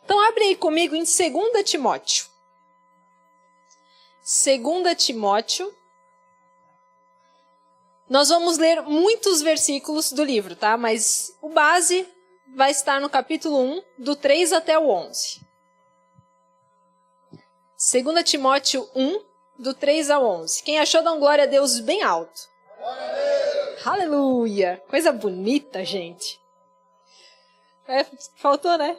Então abre aí comigo em 2 Timóteo. 2 Timóteo. Nós vamos ler muitos versículos do livro, tá? Mas o base vai estar no capítulo 1, do 3 até o 11. 2 Timóteo 1, do 3 ao 11. Quem achou, dá um glória a Deus bem alto. Aleluia! Coisa bonita, gente. Faltou, né?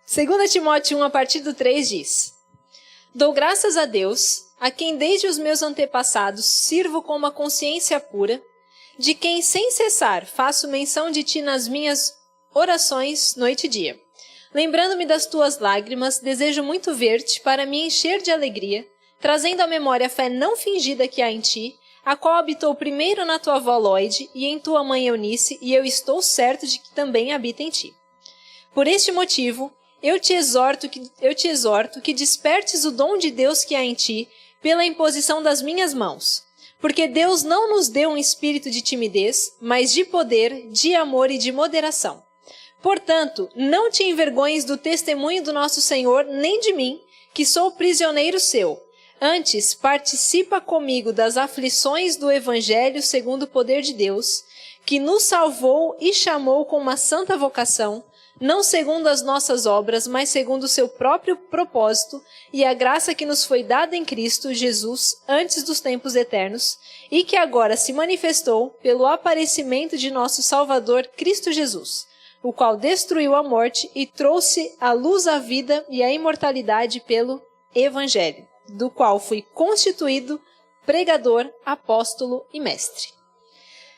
2 Timóteo 1, a partir do 3, diz: Dou graças a Deus, a quem desde os meus antepassados sirvo com uma consciência pura, de quem sem cessar faço menção de ti nas minhas orações noite e dia. Lembrando-me das tuas lágrimas, desejo muito ver-te para me encher de alegria, trazendo à memória a fé não fingida que há em ti, a qual habitou primeiro na tua avó Loide e em tua mãe Eunice, e eu estou certo de que também habita em ti. Por este motivo, eu te exorto que despertes o dom de Deus que há em ti, pela imposição das minhas mãos. Porque Deus não nos deu um espírito de timidez, mas de poder, de amor e de moderação. Portanto, não te envergonhes do testemunho do nosso Senhor, nem de mim, que sou prisioneiro seu. Antes, participa comigo das aflições do Evangelho segundo o poder de Deus, que nos salvou e chamou com uma santa vocação, não segundo as nossas obras, mas segundo o seu próprio propósito e a graça que nos foi dada em Cristo Jesus antes dos tempos eternos, e que agora se manifestou pelo aparecimento de nosso Salvador Cristo Jesus, o qual destruiu a morte e trouxe à luz a vida e a imortalidade pelo Evangelho, do qual fui constituído pregador, apóstolo e mestre.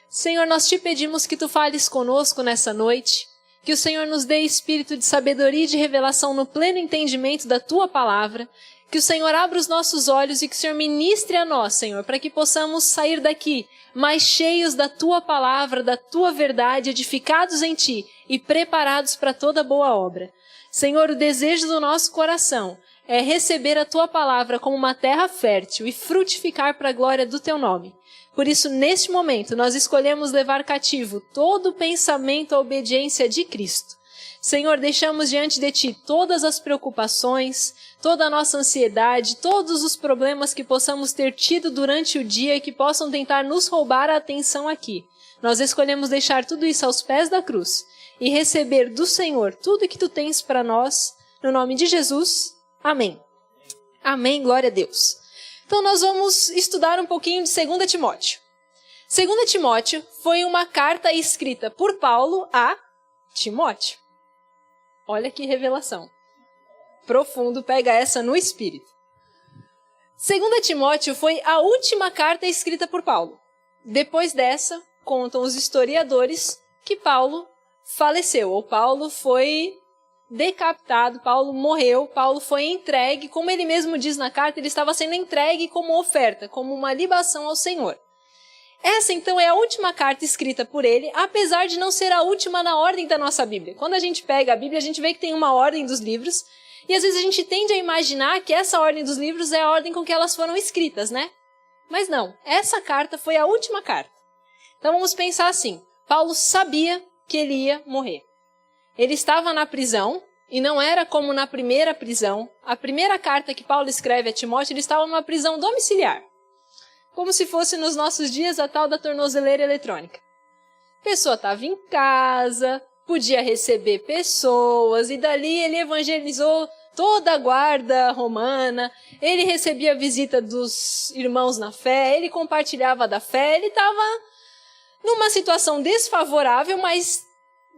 Senhor, nós te pedimos que tu fales conosco nessa noite, que o Senhor nos dê espírito de sabedoria e de revelação no pleno entendimento da tua palavra, que o Senhor abra os nossos olhos e que o Senhor ministre a nós, Senhor, para que possamos sair daqui mais cheios da tua palavra, da tua verdade, edificados em ti e preparados para toda boa obra. Senhor, o desejo do nosso coração é receber a tua palavra como uma terra fértil e frutificar para a glória do teu nome. Por isso, neste momento, nós escolhemos levar cativo todo o pensamento à obediência de Cristo. Senhor, deixamos diante de ti todas as preocupações, toda a nossa ansiedade, todos os problemas que possamos ter tido durante o dia e que possam tentar nos roubar a atenção aqui. Nós escolhemos deixar tudo isso aos pés da cruz e receber do Senhor tudo o que tu tens para nós, no nome de Jesus. Amém. Amém, glória a Deus. Então nós vamos estudar um pouquinho de 2 Timóteo. 2 Timóteo foi uma carta escrita por Paulo a Timóteo. Olha que revelação. Profundo, pega essa no espírito. 2 Timóteo foi a última carta escrita por Paulo. Depois dessa, contam os historiadores que Paulo faleceu, ou Paulo foi decapitado, Paulo morreu, Paulo foi entregue, como ele mesmo diz na carta, ele estava sendo entregue como oferta, como uma libação ao Senhor. Essa, então, é a última carta escrita por ele, apesar de não ser a última na ordem da nossa Bíblia. Quando a gente pega a Bíblia, a gente vê que tem uma ordem dos livros, e às vezes a gente tende a imaginar que essa ordem dos livros é a ordem com que elas foram escritas, né? Mas não, essa carta foi a última carta. Então vamos pensar assim, Paulo sabia que ele ia morrer. Ele estava na prisão, e não era como na primeira prisão. A primeira carta que Paulo escreve a Timóteo, ele estava numa prisão domiciliar. Como se fosse nos nossos dias a tal da tornozeleira eletrônica. A pessoa estava em casa, podia receber pessoas, e dali ele evangelizou toda a guarda romana, ele recebia a visita dos irmãos na fé, ele compartilhava da fé, ele estava numa situação desfavorável, mas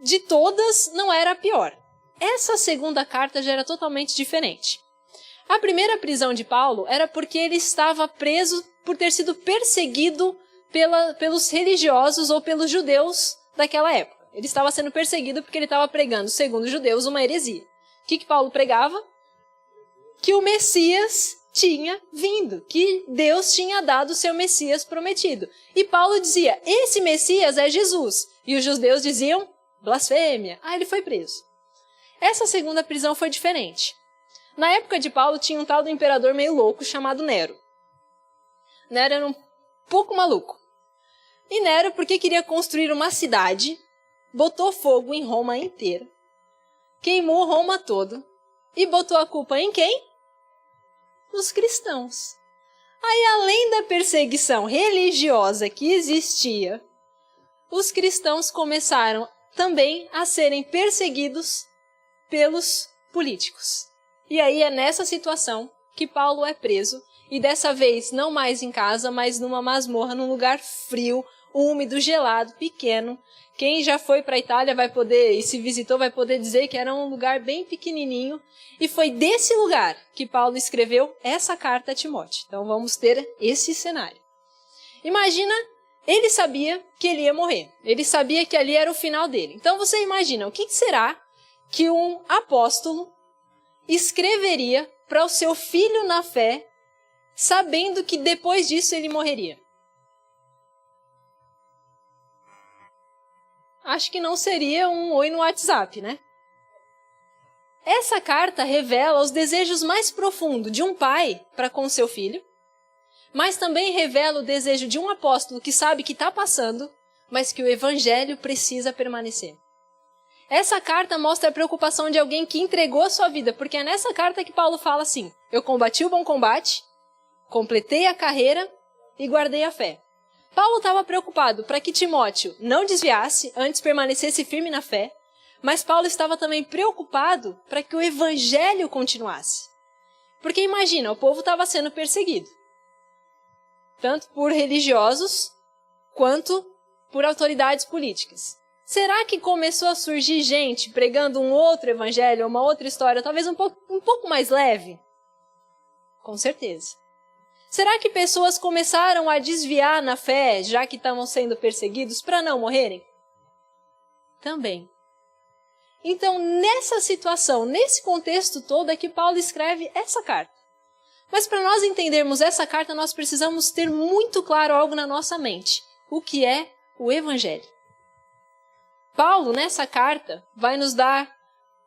de todas não era a pior. Essa segunda carta já era totalmente diferente. A primeira prisão de Paulo era porque ele estava preso por ter sido perseguido pelos religiosos ou pelos judeus daquela época. Ele estava sendo perseguido porque ele estava pregando, segundo os judeus, uma heresia. O que Paulo pregava? Que o Messias tinha vindo, que Deus tinha dado o seu Messias prometido. E Paulo dizia, esse Messias é Jesus. E os judeus diziam, blasfêmia. Ele foi preso. Essa segunda prisão foi diferente. Na época de Paulo tinha um tal do imperador meio louco chamado Nero. Nero era um pouco maluco. E Nero, porque queria construir uma cidade, botou fogo em Roma inteira. queimou Roma todo e botou a culpa em quem? Nos cristãos. Aí, além da perseguição religiosa que existia, os cristãos começaram também a serem perseguidos pelos políticos. E aí é nessa situação que Paulo é preso, e dessa vez não mais em casa, mas numa masmorra, num lugar frio, úmido, gelado, pequeno. Quem já foi para a Itália vai poder, e se visitou, vai poder dizer que era um lugar bem pequenininho. E foi desse lugar que Paulo escreveu essa carta a Timóteo. Então vamos ter esse cenário. Imagina, ele sabia que ele ia morrer. Ele sabia que ali era o final dele. Então você imagina, o que será que um apóstolo escreveria para o seu filho na fé, sabendo que depois disso ele morreria? Acho que não seria um oi no WhatsApp, né? Essa carta revela os desejos mais profundos de um pai para com seu filho, mas também revela o desejo de um apóstolo que sabe que está passando, mas que o evangelho precisa permanecer. Essa carta mostra a preocupação de alguém que entregou a sua vida, porque é nessa carta que Paulo fala assim: eu combati o bom combate, completei a carreira e guardei a fé. Paulo estava preocupado para que Timóteo não desviasse, antes permanecesse firme na fé, mas Paulo estava também preocupado para que o evangelho continuasse. Porque imagina, o povo estava sendo perseguido, tanto por religiosos quanto por autoridades políticas. Será que começou a surgir gente pregando um outro evangelho, uma outra história, talvez um pouco mais leve? Com certeza. Será que pessoas começaram a desviar na fé, já que estavam sendo perseguidos, para não morrerem? Também. Então, nessa situação, nesse contexto todo, é que Paulo escreve essa carta. Mas para nós entendermos essa carta, nós precisamos ter muito claro algo na nossa mente. O que é o evangelho? Paulo, nessa carta, vai nos dar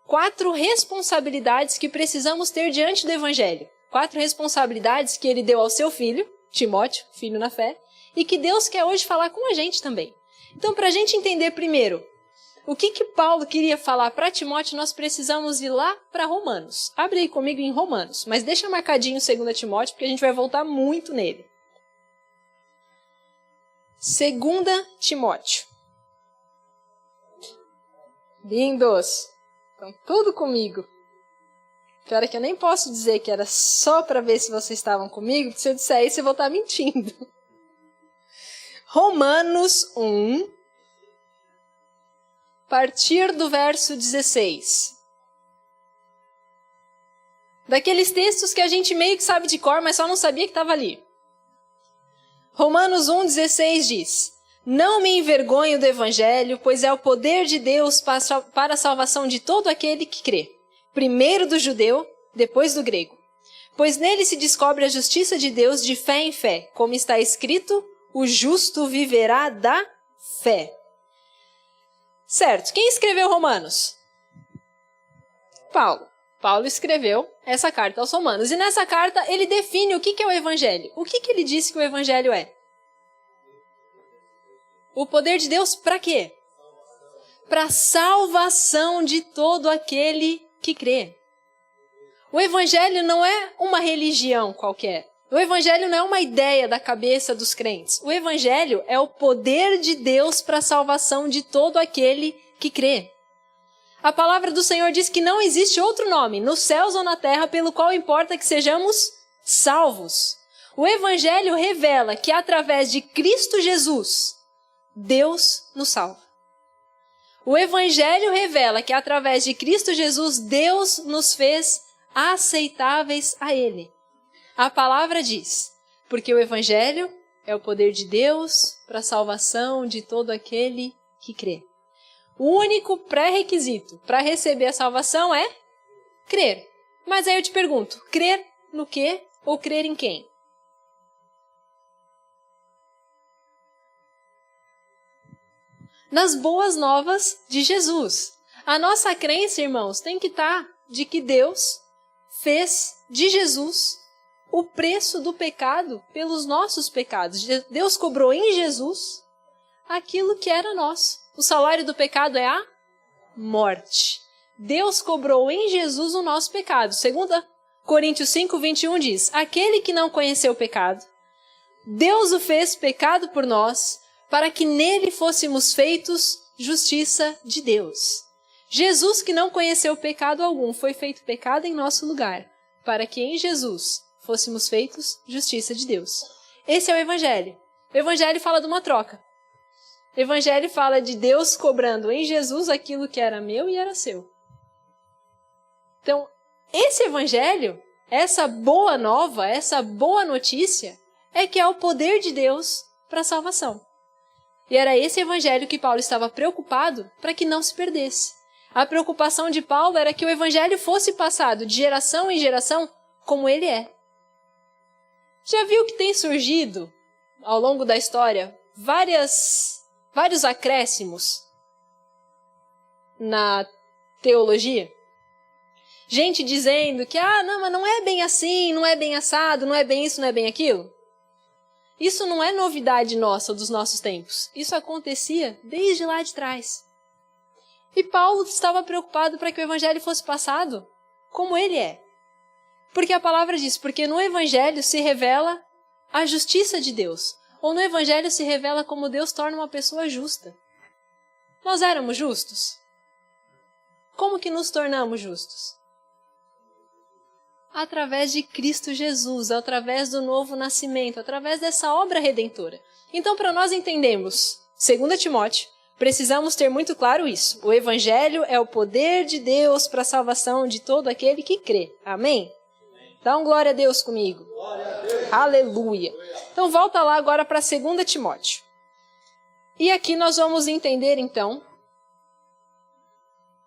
4 responsabilidades que precisamos ter diante do evangelho. 4 responsabilidades que ele deu ao seu filho, Timóteo, filho na fé, e que Deus quer hoje falar com a gente também. Então, para a gente entender primeiro o que Paulo queria falar para Timóteo, nós precisamos ir lá para Romanos. Abre aí comigo em Romanos, mas deixa marcadinho 2 Timóteo, porque a gente vai voltar muito nele. 2 Timóteo. Lindos! Estão tudo comigo. Pior é que eu nem posso dizer que era só para ver se vocês estavam comigo, porque se eu disser isso eu vou estar mentindo. Romanos 1, a partir do verso 16. Daqueles textos que a gente meio que sabe de cor, mas só não sabia que estava ali. Romanos 1, 16 diz: não me envergonho do evangelho, pois é o poder de Deus para a salvação de todo aquele que crê. Primeiro do judeu, depois do grego. Pois nele se descobre a justiça de Deus de fé em fé, como está escrito, o justo viverá da fé. Certo, quem escreveu Romanos? Paulo. Paulo escreveu essa carta aos Romanos. E nessa carta ele define o que é o evangelho. O que ele disse que o evangelho é? O poder de Deus para quê? Para a salvação de todo aquele que crê. O evangelho não é uma religião qualquer. O evangelho não é uma ideia da cabeça dos crentes. O evangelho é o poder de Deus para a salvação de todo aquele que crê. A palavra do Senhor diz que não existe outro nome, nos céus ou na terra, pelo qual importa que sejamos salvos. O evangelho revela que através de Cristo Jesus, Deus nos salva. O evangelho revela que através de Cristo Jesus, Deus nos fez aceitáveis a Ele. A palavra diz, porque o evangelho é o poder de Deus para a salvação de todo aquele que crê. O único pré-requisito para receber a salvação é crer. Mas aí eu te pergunto, crer no quê ou crer em quem? Nas boas novas de Jesus. A nossa crença, irmãos, tem que estar de que Deus fez de Jesus o preço do pecado pelos nossos pecados. Deus cobrou em Jesus aquilo que era nosso. O salário do pecado é a morte. Deus cobrou em Jesus o nosso pecado. 2 Coríntios 5, 21 diz: aquele que não conheceu o pecado, Deus o fez pecado por nós, para que nele fôssemos feitos justiça de Deus. Jesus, que não conheceu pecado algum, foi feito pecado em nosso lugar, para que em Jesus fôssemos feitos justiça de Deus. Esse é o Evangelho. O Evangelho fala de uma troca. O Evangelho fala de Deus cobrando em Jesus aquilo que era meu e era seu. Então, esse Evangelho, essa boa nova, essa boa notícia, é que é o poder de Deus para a salvação. E era esse Evangelho que Paulo estava preocupado para que não se perdesse. A preocupação de Paulo era que o Evangelho fosse passado de geração em geração como ele é. Já viu que tem surgido, ao longo da história, vários acréscimos na teologia? Gente dizendo que, não, mas não é bem assim, não é bem assado, não é bem isso, não é bem aquilo. Isso não é novidade nossa, dos nossos tempos. Isso acontecia desde lá de trás. E Paulo estava preocupado para que o Evangelho fosse passado como ele é. Porque a palavra diz, porque no Evangelho se revela a justiça de Deus. Ou no Evangelho se revela como Deus torna uma pessoa justa. Nós éramos justos? Como que nos tornamos justos? Através de Cristo Jesus, através do novo nascimento, através dessa obra redentora. Então, para nós entendermos 2 Timóteo, precisamos ter muito claro isso. O Evangelho é o poder de Deus para a salvação de todo aquele que crê. Amém? Dá um glória a Deus comigo. Glória a Deus. Aleluia. Então, volta lá agora para 2 Timóteo. E aqui nós vamos entender, então,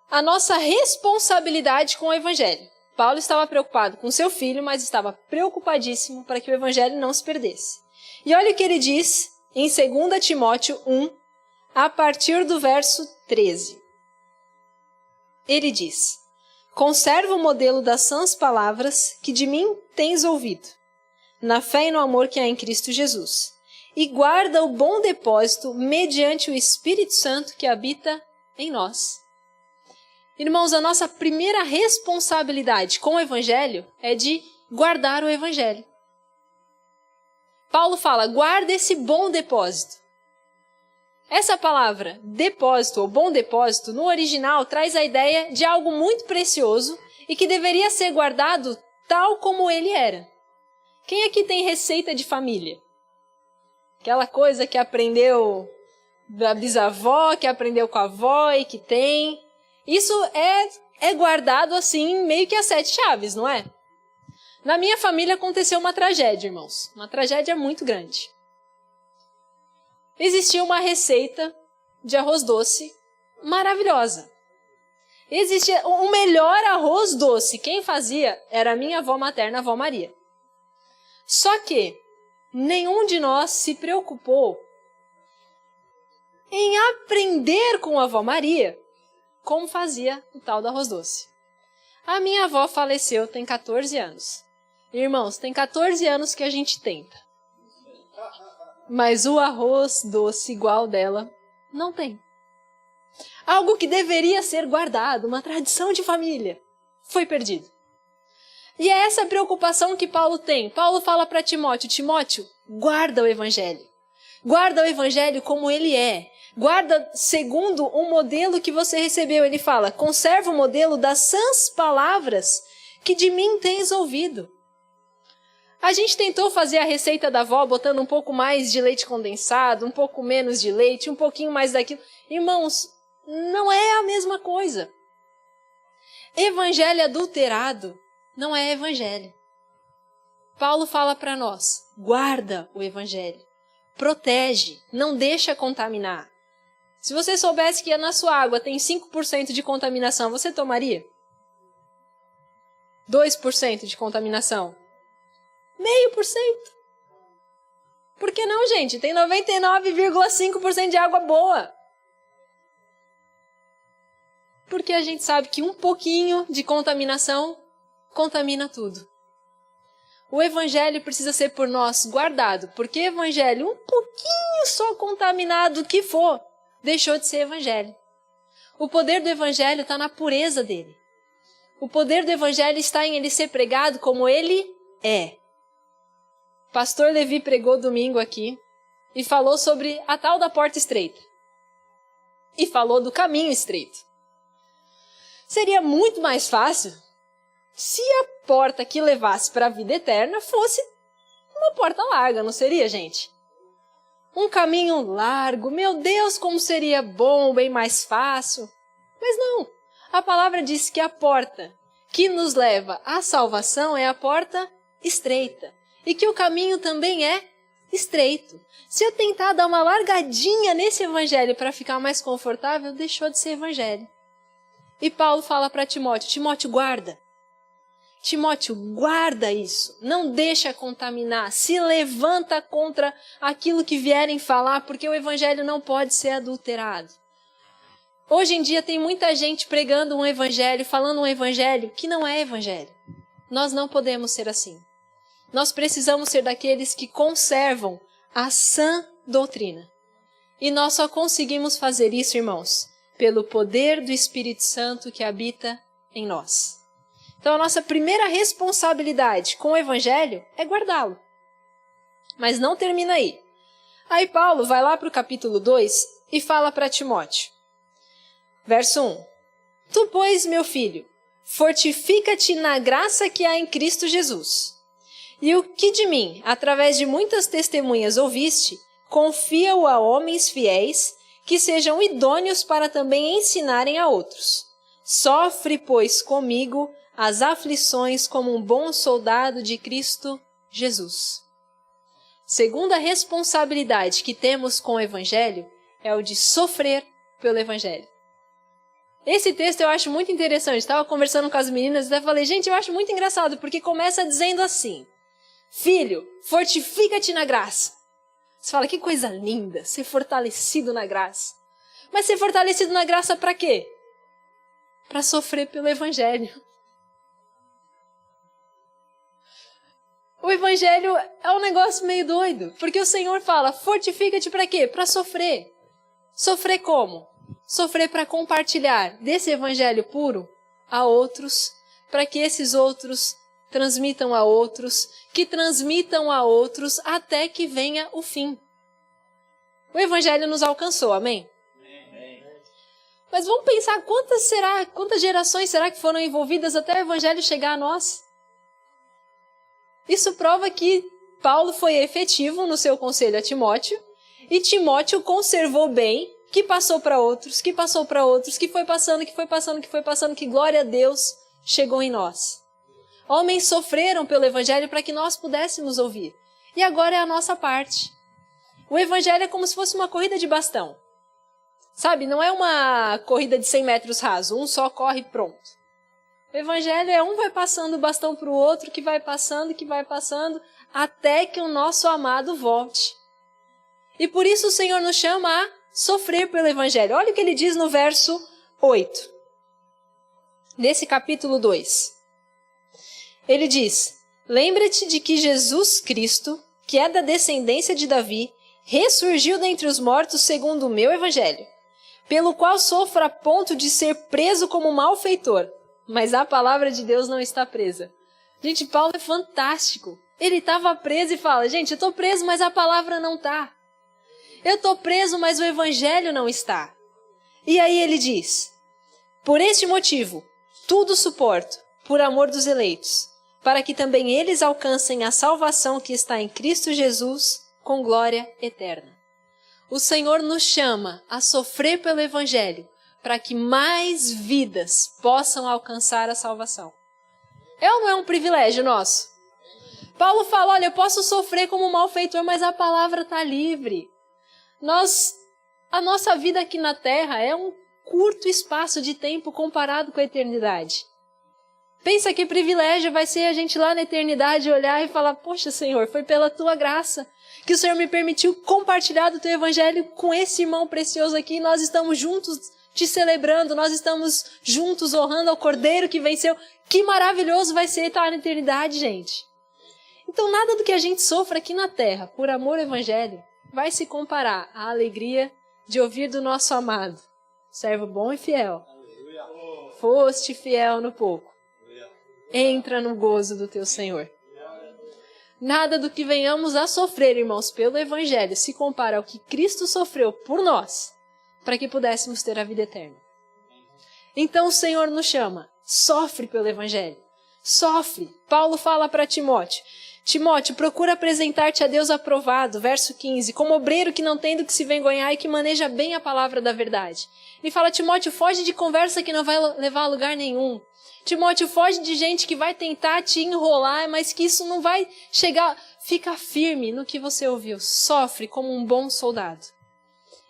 a nossa responsabilidade com o Evangelho. Paulo estava preocupado com seu filho, mas estava preocupadíssimo para que o Evangelho não se perdesse. E olha o que ele diz em 2 Timóteo 1, a partir do verso 13. Ele diz: conserva o modelo das sãs palavras que de mim tens ouvido, na fé e no amor que há em Cristo Jesus, e guarda o bom depósito mediante o Espírito Santo que habita em nós. Irmãos, a nossa primeira responsabilidade com o Evangelho é de guardar o Evangelho. Paulo fala, guarda esse bom depósito. Essa palavra, depósito ou bom depósito, no original traz a ideia de algo muito precioso e que deveria ser guardado tal como ele era. Quem aqui tem receita de família? Aquela coisa que aprendeu da bisavó, que aprendeu com a avó e que tem. Isso é guardado assim, meio que a 7 chaves, não é? Na minha família aconteceu uma tragédia, irmãos. Uma tragédia muito grande. Existia uma receita de arroz doce maravilhosa. Existia o melhor arroz doce. Quem fazia era a minha avó materna, a avó Maria. Só que nenhum de nós se preocupou em aprender com a avó Maria como fazia o tal do arroz doce. A minha avó faleceu, tem 14 anos. Irmãos, tem 14 anos que a gente tenta. Mas o arroz doce igual dela, não tem. Algo que deveria ser guardado, uma tradição de família, foi perdido. E é essa preocupação que Paulo tem. Paulo fala para Timóteo, Timóteo, guarda o Evangelho. Guarda o Evangelho como ele é. Guarda segundo o modelo que você recebeu. Ele fala, conserva o modelo das sãs palavras que de mim tens ouvido. A gente tentou fazer a receita da avó botando um pouco mais de leite condensado, um pouco menos de leite, um pouquinho mais daquilo. Irmãos, não é a mesma coisa. Evangelho adulterado não é evangelho. Paulo fala para nós, guarda o Evangelho. Protege, não deixa contaminar. Se você soubesse que na sua água tem 5% de contaminação, você tomaria? 2% de contaminação? 0,5%. Por que não, gente? Tem 99,5% de água boa. Porque a gente sabe que um pouquinho de contaminação contamina tudo. O Evangelho precisa ser por nós guardado, porque Evangelho, um pouquinho só contaminado que for, deixou de ser Evangelho. O poder do evangelho está na pureza dele. O poder do evangelho está em ele ser pregado como ele é. Pastor Levi pregou domingo aqui e falou sobre a tal da porta estreita. E falou do caminho estreito. Seria muito mais fácil se a porta que levasse para a vida eterna fosse uma porta larga, não seria, gente? Um caminho largo, meu Deus, como seria bom, bem mais fácil. Mas não, a palavra diz que a porta que nos leva à salvação é a porta estreita. E que o caminho também é estreito. Se eu tentar dar uma largadinha nesse evangelho para ficar mais confortável, deixou de ser evangelho. E Paulo fala para Timóteo, Timóteo, guarda. Timóteo, guarda isso. Não deixa contaminar. Se levanta contra aquilo que vierem falar, porque o evangelho não pode ser adulterado. Hoje em dia tem muita gente pregando um evangelho, falando um evangelho que não é evangelho. Nós não podemos ser assim. Nós precisamos ser daqueles que conservam a sã doutrina. E nós só conseguimos fazer isso, irmãos, pelo poder do Espírito Santo que habita em nós. Então a nossa primeira responsabilidade com o evangelho é guardá-lo. Mas não termina aí. Aí Paulo vai lá para o capítulo 2 e fala para Timóteo. Verso 1. Tu, pois, meu filho, fortifica-te na graça que há em Cristo Jesus. E o que de mim, através de muitas testemunhas ouviste, confia-o a homens fiéis, que sejam idôneos para também ensinarem a outros. Sofre, pois, comigo as aflições como um bom soldado de Cristo Jesus. Segunda responsabilidade que temos com o Evangelho é o de sofrer pelo Evangelho. Esse texto eu acho muito interessante. Estava conversando com as meninas e até falei, gente, eu acho muito engraçado, porque começa dizendo assim, filho, fortifica-te na graça. Você fala, que coisa linda, ser fortalecido na graça. Mas ser fortalecido na graça para quê? Para sofrer pelo Evangelho. O Evangelho é um negócio meio doido, porque o Senhor fala, fortifica-te para quê? Para sofrer. Sofrer como? Sofrer para compartilhar desse Evangelho puro a outros, para que esses outros transmitam a outros, que transmitam a outros até que venha o fim. O Evangelho nos alcançou, amém? Amém. Mas vamos pensar quantas gerações será que foram envolvidas até o Evangelho chegar a nós? Isso prova que Paulo foi efetivo no seu conselho a Timóteo, e Timóteo conservou bem, que passou para outros, que passou para outros, que foi passando, que glória a Deus chegou em nós. Homens sofreram pelo Evangelho para que nós pudéssemos ouvir. E agora é a nossa parte. O Evangelho é como se fosse uma corrida de bastão. Sabe, não é uma corrida de 100 metros raso, um só corre e pronto. O Evangelho é um vai passando o bastão para o outro, que vai passando, até que o nosso amado volte. E por isso o Senhor nos chama a sofrer pelo Evangelho. Olha o que ele diz no verso 8. Nesse capítulo 2. Ele diz, lembra-te de que Jesus Cristo, que é da descendência de Davi, ressurgiu dentre os mortos segundo o meu Evangelho, pelo qual sofro a ponto de ser preso como malfeitor, mas a palavra de Deus não está presa. Gente, Paulo é fantástico. Ele estava preso e fala, gente, eu estou preso, mas a palavra não está. Eu estou preso, mas o Evangelho não está. E aí ele diz, por este motivo, tudo suporto, por amor dos eleitos, para que também eles alcancem a salvação que está em Cristo Jesus, com glória eterna. O Senhor nos chama a sofrer pelo Evangelho, para que mais vidas possam alcançar a salvação. É ou não é um privilégio nosso? Paulo fala, olha, eu posso sofrer como malfeitor, mas a palavra está livre. A nossa vida aqui na Terra é um curto espaço de tempo comparado com a eternidade. Pensa que privilégio vai ser a gente lá na eternidade olhar e falar, poxa, Senhor, foi pela tua graça que o Senhor me permitiu compartilhar do teu Evangelho com esse irmão precioso aqui. Nós estamos juntos te celebrando, nós estamos juntos honrando ao Cordeiro que venceu. Que maravilhoso vai ser estar na eternidade, gente. Então nada do que a gente sofre aqui na Terra, por amor ao Evangelho, vai se comparar à alegria de ouvir do nosso amado. servo bom e fiel. Foste fiel no pouco. Entra no gozo do teu Senhor. Nada do que venhamos a sofrer, irmãos, pelo Evangelho, se compara ao que Cristo sofreu por nós, para que pudéssemos ter a vida eterna. Então o Senhor nos chama, sofre pelo Evangelho. Sofre. Paulo fala para Timóteo, Timóteo, procura apresentar-te a Deus aprovado, verso 15, como obreiro que não tem do que se envergonhar e que maneja bem a palavra da verdade. Ele fala, Timóteo, foge de conversa que não vai levar a lugar nenhum. Timóteo, foge de gente que vai tentar te enrolar, mas que isso não vai chegar. Fica firme no que você ouviu. Sofre como um bom soldado.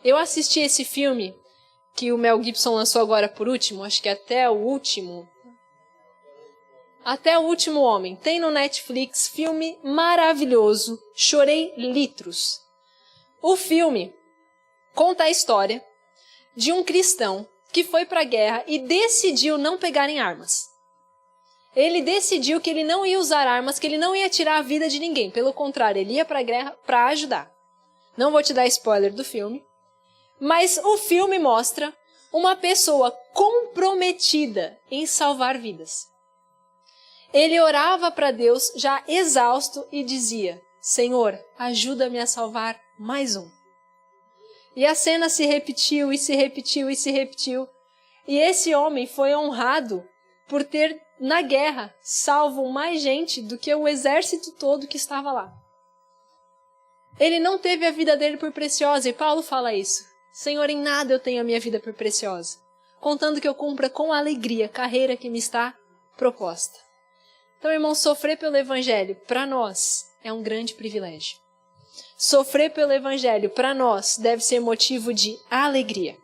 Eu assisti esse filme que o Mel Gibson lançou agora por último, acho que Até o Último Homem. Tem no Netflix, filme maravilhoso. Chorei litros. O filme conta a história de um cristão que foi para a guerra e decidiu não pegar em armas. Ele decidiu que ele não ia usar armas, que ele não ia tirar a vida de ninguém. Pelo contrário, ele ia para a guerra para ajudar. Não vou te dar spoiler do filme, mas o filme mostra uma pessoa comprometida em salvar vidas. Ele orava para Deus já exausto e dizia, Senhor, ajuda-me a salvar mais um. E a cena se repetiu e se repetiu e se repetiu. E esse homem foi honrado por ter, na guerra, salvo mais gente do que o exército todo que estava lá. Ele não teve a vida dele por preciosa, e Paulo fala isso. Senhor, em nada eu tenho a minha vida por preciosa, contando que eu cumpra com alegria a carreira que me está proposta. Então, irmãos, sofrer pelo Evangelho, para nós, é um grande privilégio. Sofrer pelo Evangelho, para nós, deve ser motivo de alegria.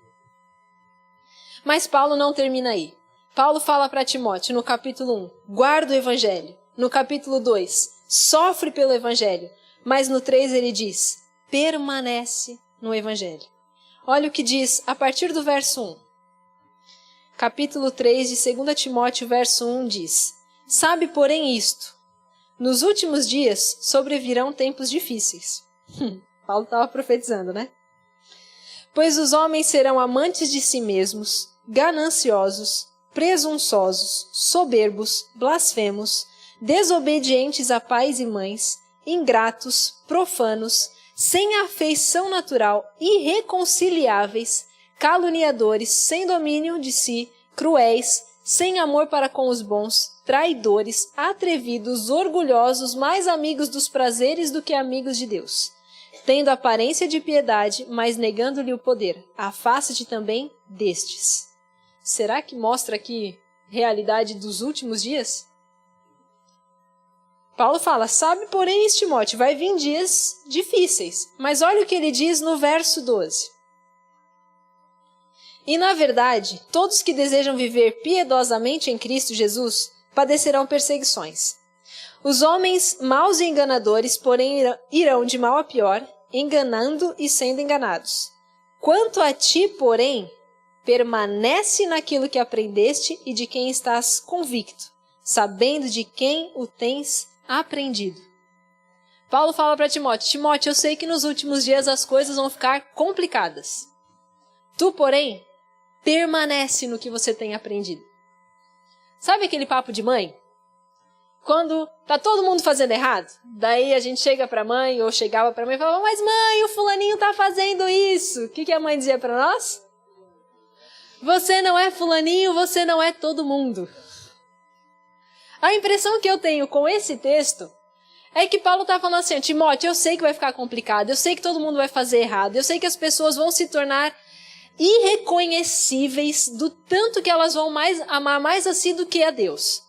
Mas Paulo não termina aí. Paulo fala para Timóteo, no capítulo 1, guarda o Evangelho. No capítulo 2, sofre pelo Evangelho. Mas no 3 ele diz, permanece no Evangelho. Olha o que diz a partir do verso 1. Capítulo 3 de 2 Timóteo, verso 1 diz, sabe, porém, isto, nos últimos dias sobrevirão tempos difíceis. Paulo estava profetizando, né? Pois os homens serão amantes de si mesmos, gananciosos, presunçosos, soberbos, blasfemos, desobedientes a pais e mães, ingratos, profanos, sem afeição natural, irreconciliáveis, caluniadores, sem domínio de si, cruéis, sem amor para com os bons, traidores, atrevidos, orgulhosos, mais amigos dos prazeres do que amigos de Deus, tendo aparência de piedade, mas negando-lhe o poder. Afaste-te também destes. Será que mostra aqui realidade dos últimos dias? Paulo fala, sabe, porém, Timóteo, vai vir dias difíceis. Mas olha o que ele diz no verso 12. E, na verdade, todos que desejam viver piedosamente em Cristo Jesus padecerão perseguições. Os homens maus e enganadores, porém, irão de mal a pior, enganando e sendo enganados. Quanto a ti, porém, permanece naquilo que aprendeste e de quem estás convicto, sabendo de quem o tens aprendido. Paulo fala para Timóteo, Timóteo, eu sei que nos últimos dias as coisas vão ficar complicadas. Tu, porém, permanece no que você tem aprendido. Sabe aquele papo de mãe? Quando tá todo mundo fazendo errado, daí a gente chega pra mãe, ou chegava pra mãe e falava, mas mãe, o fulaninho tá fazendo isso. O que a mãe dizia pra nós? Você não é fulaninho, você não é todo mundo. A impressão que eu tenho com esse texto é que Paulo tá falando assim, Timóteo, eu sei que vai ficar complicado, eu sei que todo mundo vai fazer errado, eu sei que as pessoas vão se tornar irreconhecíveis do tanto que elas vão amar mais a si do que a Deus.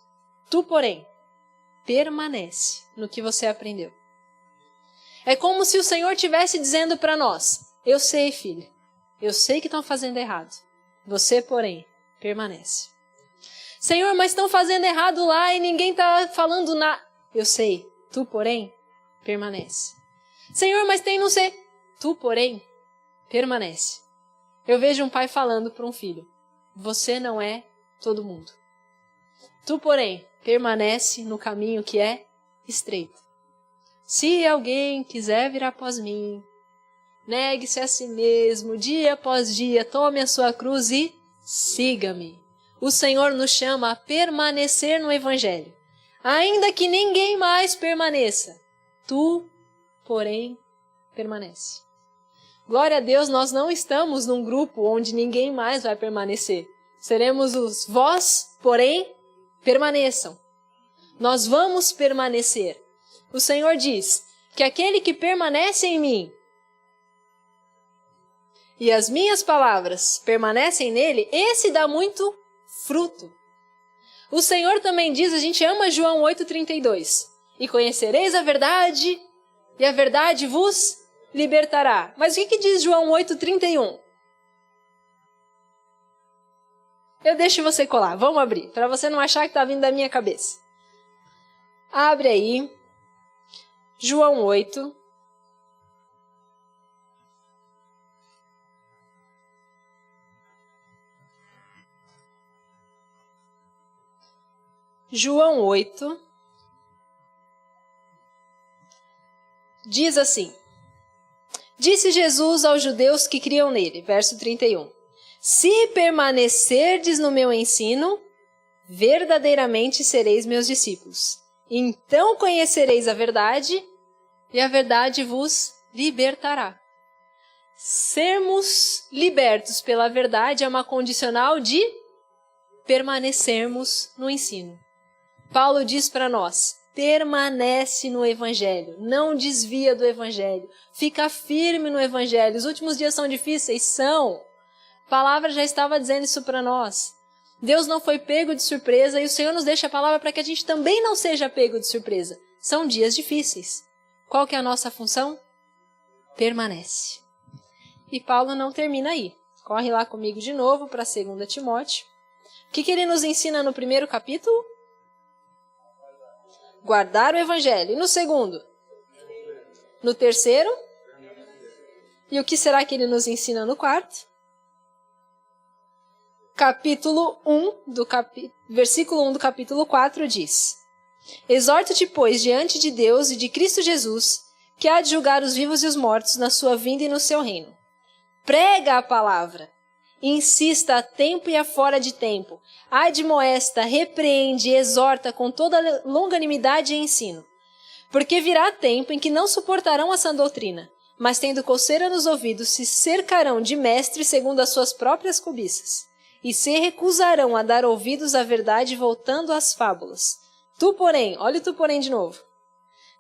Tu, porém, permanece no que você aprendeu. É como se o Senhor estivesse dizendo para nós, eu sei, filho, eu sei que estão fazendo errado. Você, porém, permanece. Senhor, mas estão fazendo errado lá e ninguém está falando nada. Eu sei, tu, porém, permanece. Senhor, mas tem não sei. Tu, porém, permanece. Eu vejo um pai falando para um filho, você não é todo mundo. Tu, porém, permanece no caminho que é estreito. Se alguém quiser vir após mim, Negue-se a si mesmo, dia após dia, tome a sua cruz e siga-me. O Senhor nos chama a permanecer no Evangelho. Ainda que ninguém mais permaneça, tu, porém, permanece. Glória a Deus, nós não estamos num grupo onde ninguém mais vai permanecer. Seremos os vós, porém, permaneçam. Nós vamos permanecer. O Senhor diz que aquele que permanece em mim e as minhas palavras permanecem nele, esse dá muito fruto. O Senhor também diz, a gente ama João 8,32. E conhecereis a verdade, e a verdade vos libertará. Mas o que diz João 8,31? Eu deixo você colar, vamos abrir, para você não achar que está vindo da minha cabeça. Abre aí, João 8. João 8 diz assim: Disse Jesus aos judeus que criam nele, verso 31, se permanecerdes no meu ensino, verdadeiramente sereis meus discípulos. Então conhecereis a verdade, e a verdade vos libertará. Sermos libertos pela verdade é uma condicional de permanecermos no ensino. Paulo diz para nós, permanece no Evangelho, não desvia do Evangelho, fica firme no Evangelho. Os últimos dias são difíceis? São. A palavra já estava dizendo isso para nós. Deus não foi pego de surpresa e o Senhor nos deixa a palavra para que a gente também não seja pego de surpresa. São dias difíceis. Qual que é a nossa função? Permanece. E Paulo não termina aí. Corre lá comigo de novo para 2 Timóteo. O que ele nos ensina no primeiro capítulo? Guardar o Evangelho. E no segundo? No terceiro? E o que será que ele nos ensina no quarto? Capítulo 1, versículo 1 do capítulo 4 diz: Exorto-te, pois, diante de Deus e de Cristo Jesus, que há de julgar os vivos e os mortos na sua vinda e no seu reino. Prega a palavra. Insista a tempo e a fora de tempo. Admoesta, repreende e exorta com toda longanimidade e ensino. Porque virá tempo em que não suportarão a sã doutrina, mas tendo coceira nos ouvidos, se cercarão de mestres segundo as suas próprias cobiças, e se recusarão a dar ouvidos à verdade, voltando às fábulas. Tu, porém, olha o tu, porém, de novo.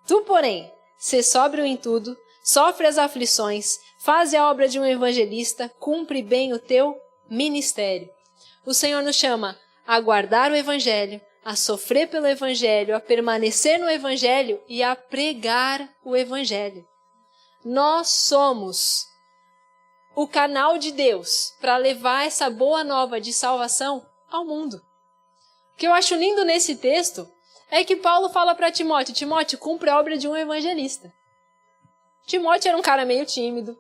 Tu, porém, sê sóbrio em tudo, sofre as aflições, faze a obra de um evangelista, cumpre bem o teu ministério. O Senhor nos chama a guardar o Evangelho, a sofrer pelo Evangelho, a permanecer no Evangelho e a pregar o Evangelho. Nós somos o canal de Deus para levar essa boa nova de salvação ao mundo. O que eu acho lindo nesse texto é que Paulo fala para Timóteo, Timóteo, cumpre a obra de um evangelista. Timóteo era um cara meio tímido,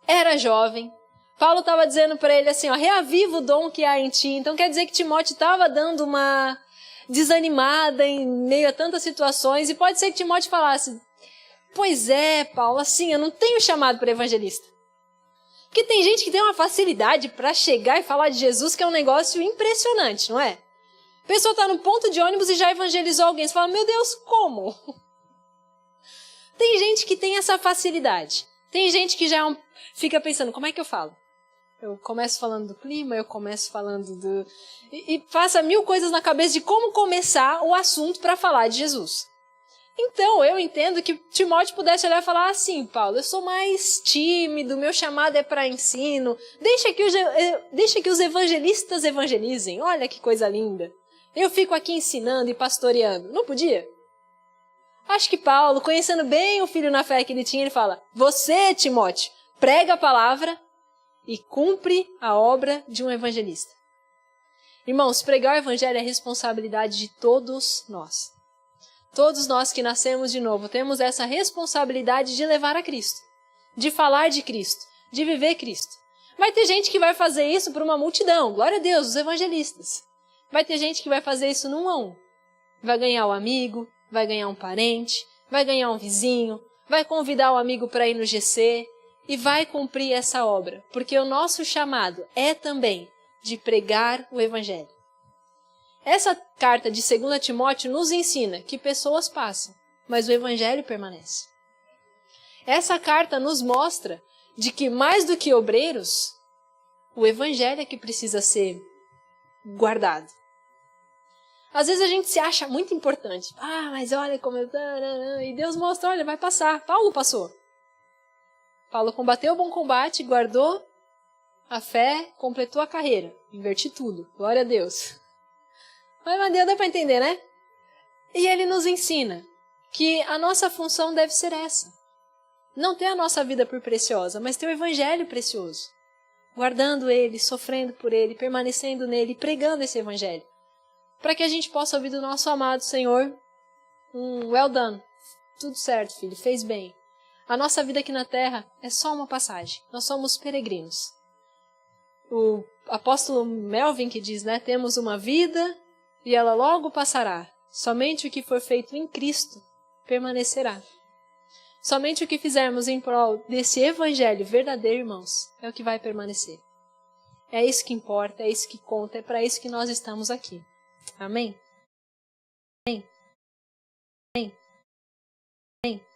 era jovem. Paulo estava dizendo para ele assim, ó, reaviva o dom que há em ti. Então quer dizer que Timóteo estava dando uma desanimada em meio a tantas situações. E pode ser que Timóteo falasse, pois é, Paulo, assim, eu não tenho chamado para evangelista. Porque tem gente que tem uma facilidade para chegar e falar de Jesus que é um negócio impressionante, não é? A pessoa está no ponto de ônibus e já evangelizou alguém. Você fala, meu Deus, como? Tem gente que tem essa facilidade. Tem gente que já fica pensando, como é que eu falo? Eu começo falando do clima, eu começo falando do... E passa 1000 coisas na cabeça de como começar o assunto para falar de Jesus. Então, eu entendo que Timóteo pudesse olhar e falar assim, Paulo, eu sou mais tímido, meu chamado é para ensino, deixa que os evangelistas evangelizem, olha que coisa linda. Eu fico aqui ensinando e pastoreando. Não podia? Acho que Paulo, conhecendo bem o filho na fé que ele tinha, ele fala, você, Timóteo, prega a palavra e cumpre a obra de um evangelista. Irmãos, pregar o evangelho é responsabilidade de todos nós. Todos nós que nascemos de novo temos essa responsabilidade de levar a Cristo, de falar de Cristo, de viver Cristo. Vai ter gente que vai fazer isso para uma multidão, glória a Deus, os evangelistas. Vai ter gente que vai fazer isso num a um. Vai ganhar um amigo, vai ganhar um parente, vai ganhar um vizinho, vai convidar o amigo para ir no GC. e vai cumprir essa obra, porque o nosso chamado é também de pregar o Evangelho. Essa carta de 2 Timóteo nos ensina que pessoas passam, mas o Evangelho permanece. Essa carta nos mostra de que mais do que obreiros, o Evangelho é que precisa ser guardado. Às vezes a gente se acha muito importante. Mas olha como eu... E Deus mostra, olha, vai passar. Paulo passou. Paulo combateu o bom combate, guardou a fé, completou a carreira. Inverti tudo. Glória a Deus. Mas deu para entender, né? E ele nos ensina que a nossa função deve ser essa. Não ter a nossa vida por preciosa, mas ter o Evangelho precioso. Guardando ele, sofrendo por ele, permanecendo nele, pregando esse Evangelho. Para que a gente possa ouvir do nosso amado Senhor, well done, tudo certo, filho, fez bem. A nossa vida aqui na terra é só uma passagem, nós somos peregrinos. O apóstolo Melvin que diz, né, temos uma vida e ela logo passará, somente o que for feito em Cristo permanecerá. Somente o que fizermos em prol desse Evangelho verdadeiro, irmãos, é o que vai permanecer. É isso que importa, é isso que conta, é para isso que nós estamos aqui. Amém? Amém? Amém? Amém?